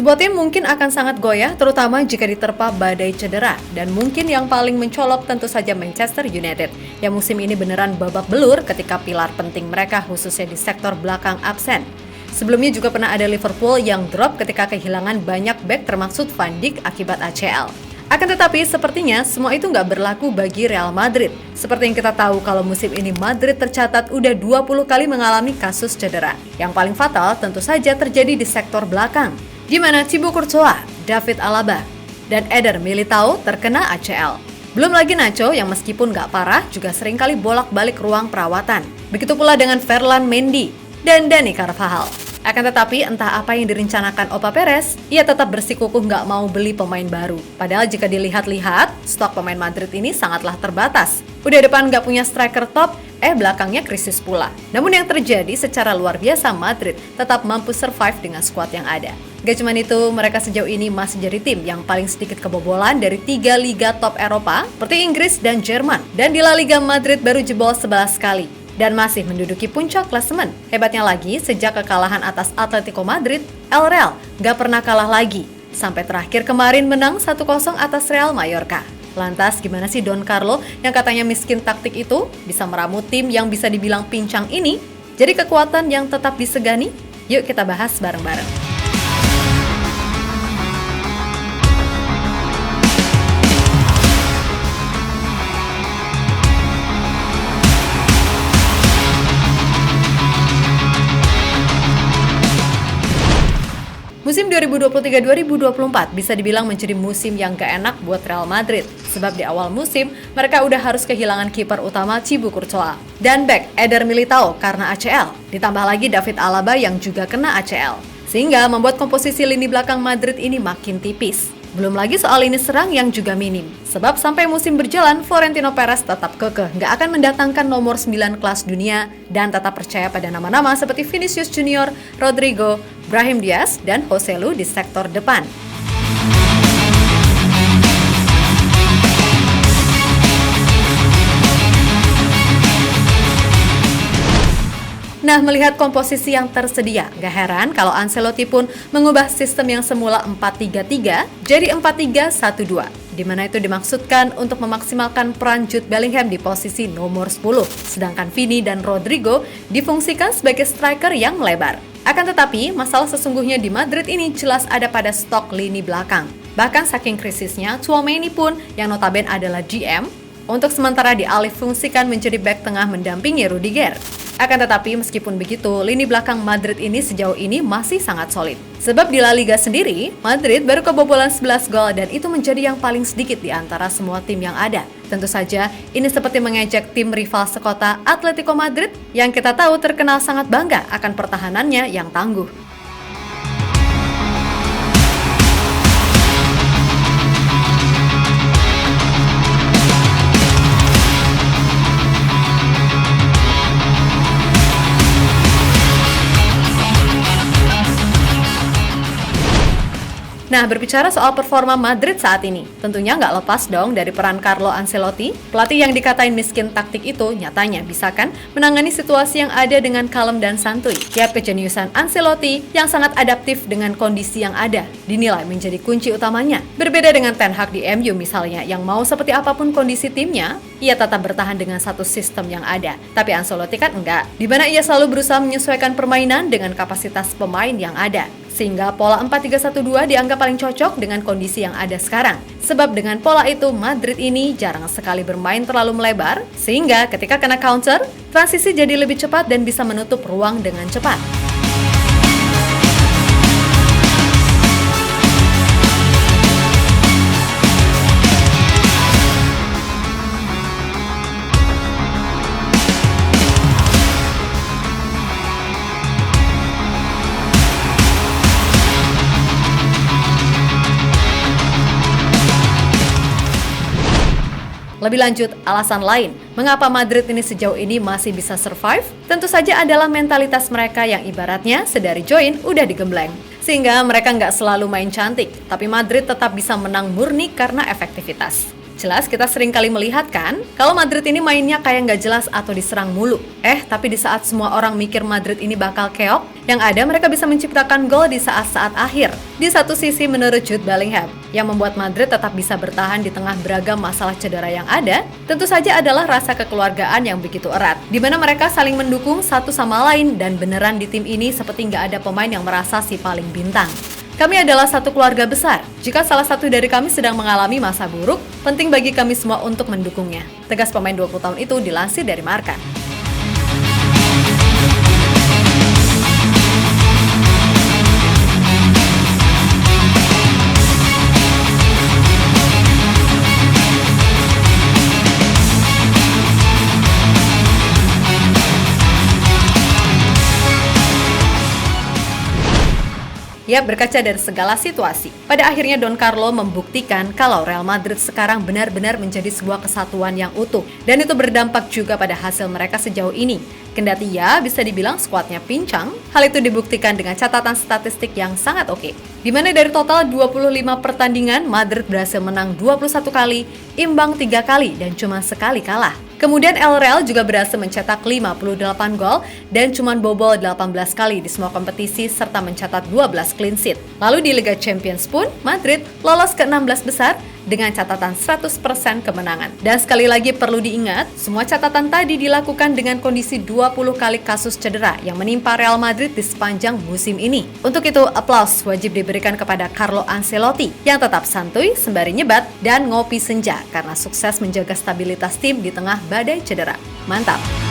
Sebuah tim mungkin akan sangat goyah, terutama jika diterpa badai cedera. Dan mungkin yang paling mencolok tentu saja Manchester United, yang musim ini beneran babak belur ketika pilar penting mereka khususnya di sektor belakang absen. Sebelumnya juga pernah ada Liverpool yang drop ketika kehilangan banyak bek termasuk Van Dijk akibat ACL. Akan tetapi sepertinya semua itu nggak berlaku bagi Real Madrid. Seperti yang kita tahu kalau musim ini Madrid tercatat udah 20 kali mengalami kasus cedera. Yang paling fatal tentu saja terjadi di sektor belakang, di mana Thibaut Courtois, David Alaba, dan Eder Militao terkena ACL. Belum lagi Nacho yang meskipun nggak parah juga seringkali bolak-balik ruang perawatan. Begitu pula dengan Ferland Mendy dan Dani Carvajal. Akan tetapi entah apa yang direncanakan Opa Perez, ia tetap bersikukuh nggak mau beli pemain baru. Padahal jika dilihat-lihat, stok pemain Madrid ini sangatlah terbatas. Udah depan nggak punya striker top, belakangnya krisis pula. Namun yang terjadi secara luar biasa Madrid tetap mampu survive dengan skuad yang ada. Gak cuma itu, mereka sejauh ini masih jadi tim yang paling sedikit kebobolan dari 3 liga top Eropa, seperti Inggris dan Jerman. Dan di La Liga Madrid baru jebol 11 kali. Dan masih menduduki puncak klasemen. Hebatnya lagi, sejak kekalahan atas Atletico Madrid, El Real gak pernah kalah lagi. Sampai terakhir kemarin menang 1-0 atas Real Mallorca. Lantas gimana sih Don Carlo yang katanya miskin taktik itu bisa meramu tim yang bisa dibilang pincang ini jadi kekuatan yang tetap disegani? Yuk kita bahas bareng-bareng. Musim 2023-2024 bisa dibilang menjadi musim yang gak enak buat Real Madrid. Sebab di awal musim, mereka udah harus kehilangan kiper utama Thibaut Courtois dan bek Eder Militao karena ACL. Ditambah lagi David Alaba yang juga kena ACL. Sehingga membuat komposisi lini belakang Madrid ini makin tipis. Belum lagi soal lini serang yang juga minim. Sebab sampai musim berjalan, Florentino Perez tetap kekeh nggak akan mendatangkan nomor 9 kelas dunia dan tetap percaya pada nama-nama seperti Vinicius Junior, Rodrigo, Brahim Diaz, dan Joselu di sektor depan. Nah, melihat komposisi yang tersedia, gak heran kalau Ancelotti pun mengubah sistem yang semula 4-3-3 jadi 4-3-1-2. Di mana itu dimaksudkan untuk memaksimalkan peran Jude Bellingham di posisi nomor 10, sedangkan Vini dan Rodrigo difungsikan sebagai striker yang melebar. Akan tetapi, masalah sesungguhnya di Madrid ini jelas ada pada stok lini belakang. Bahkan saking krisisnya, Tchouaméni pun yang notabene adalah GM, untuk sementara dialih fungsikan menjadi bek tengah mendampingi Rudiger. Akan tetapi meskipun begitu, lini belakang Madrid ini sejauh ini masih sangat solid. Sebab di La Liga sendiri, Madrid baru kebobolan 11 gol dan itu menjadi yang paling sedikit di antara semua tim yang ada. Tentu saja, ini seperti mengejek tim rival sekota Atletico Madrid yang kita tahu terkenal sangat bangga akan pertahanannya yang tangguh. Nah, berbicara soal performa Madrid saat ini, tentunya nggak lepas dong dari peran Carlo Ancelotti. Pelatih yang dikatain miskin taktik itu nyatanya bisa kan menangani situasi yang ada dengan kalem dan santuy. Tiap kejeniusan Ancelotti yang sangat adaptif dengan kondisi yang ada dinilai menjadi kunci utamanya. Berbeda dengan Ten Hag di MU misalnya, yang mau seperti apapun kondisi timnya, ia tetap bertahan dengan satu sistem yang ada. Tapi Ancelotti kan enggak, di mana ia selalu berusaha menyesuaikan permainan dengan kapasitas pemain yang ada. Sehingga pola 4-3-1-2 dianggap paling cocok dengan kondisi yang ada sekarang. Sebab dengan pola itu, Madrid ini jarang sekali bermain terlalu melebar, sehingga ketika kena counter, transisi jadi lebih cepat dan bisa menutup ruang dengan cepat. Lebih lanjut, alasan lain mengapa Madrid ini sejauh ini masih bisa survive tentu saja adalah mentalitas mereka yang ibaratnya sedari join udah digembleng. Sehingga mereka nggak selalu main cantik, tapi Madrid tetap bisa menang murni karena efektivitas. Jelas kita sering kali melihat kan, kalau Madrid ini mainnya kayak nggak jelas atau diserang mulu. Tapi di saat semua orang mikir Madrid ini bakal keok, yang ada mereka bisa menciptakan gol di saat-saat akhir. Di satu sisi menurut Jude Bellingham, yang membuat Madrid tetap bisa bertahan di tengah beragam masalah cedera yang ada, tentu saja adalah rasa kekeluargaan yang begitu erat, di mana mereka saling mendukung satu sama lain dan beneran di tim ini seperti nggak ada pemain yang merasa si paling bintang. Kami adalah satu keluarga besar. Jika salah satu dari kami sedang mengalami masa buruk, penting bagi kami semua untuk mendukungnya. Tegas pemain 20 tahun itu dilansir dari Marca. Ya, berkaca dari segala situasi, pada akhirnya Don Carlo membuktikan kalau Real Madrid sekarang benar-benar menjadi sebuah kesatuan yang utuh. Dan itu berdampak juga pada hasil mereka sejauh ini. Kendati ya, bisa dibilang skuadnya pincang, hal itu dibuktikan dengan catatan statistik yang sangat oke. Di mana dari total 25 pertandingan, Madrid berhasil menang 21 kali, imbang 3 kali, dan cuma sekali kalah. Kemudian El Real juga berhasil mencetak 58 gol dan cuma bobol 18 kali di semua kompetisi serta mencatat 12 clean sheet. Lalu di Liga Champions pun, Madrid lolos ke 16 besar dengan catatan 100% kemenangan. Dan sekali lagi perlu diingat, semua catatan tadi dilakukan dengan kondisi 20 kali kasus cedera yang menimpa Real Madrid di sepanjang musim ini. Untuk itu, aplaus wajib diberikan kepada Carlo Ancelotti yang tetap santuy sembari nyebat dan ngopi senja karena sukses menjaga stabilitas tim di tengah badai cedera. Mantap!